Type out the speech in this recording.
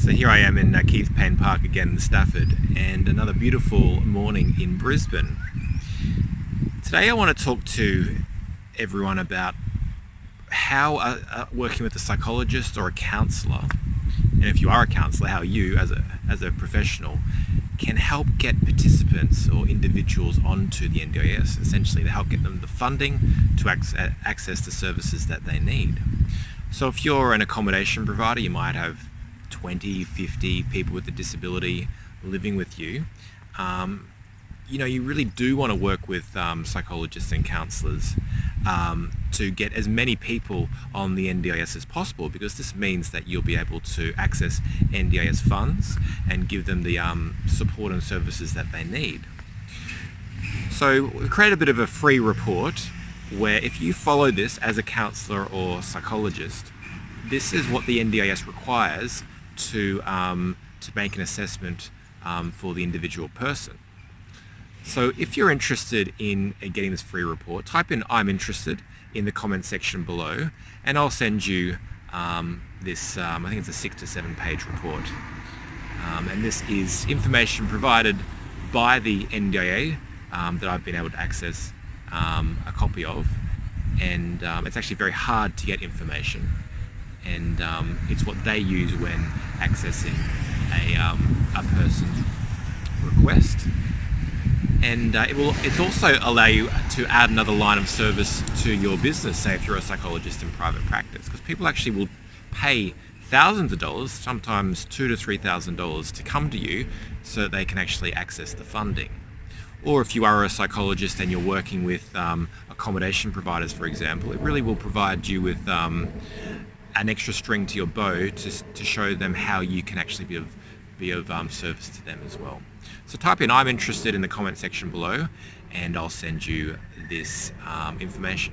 So here I am in Keith Payne Park again in Stafford, and another beautiful morning in Brisbane. Today I want to talk to everyone about how working with a psychologist or a counsellor, and if you are a counsellor, how you as a professional can help get participants or individuals onto the NDIS, essentially to help get them the funding to access the services that they need. So if you're an accommodation provider, you might have 20, 50 people with a disability living with you. You really do want to work with psychologists and counsellors to get as many people on the NDIS as possible, because this means that you'll be able to access NDIS funds and give them the support and services that they need. So we've created a bit of a free report where if you follow this as a counsellor or psychologist, this is what the NDIS requires to make an assessment for the individual person. So if you're interested in getting this free report, type in "I'm interested" in the comment section below, and I'll send you this, I think it's a 6 to 7 page report. And this is information provided by the NDIA that I've been able to access a copy of, and it's actually very hard to get information, and it's what they use when accessing a person's request. And it's also allow you to add another line of service to your business, say if you're a psychologist in private practice, because people actually will pay thousands of dollars, sometimes $2,000 to $3,000 to come to you so that they can actually access the funding. Or if you are a psychologist and you're working with accommodation providers, for example, it really will provide you with an extra string to your bow to show them how you can actually be of service to them as well. So type in "I'm interested" in the comment section below, and I'll send you this information.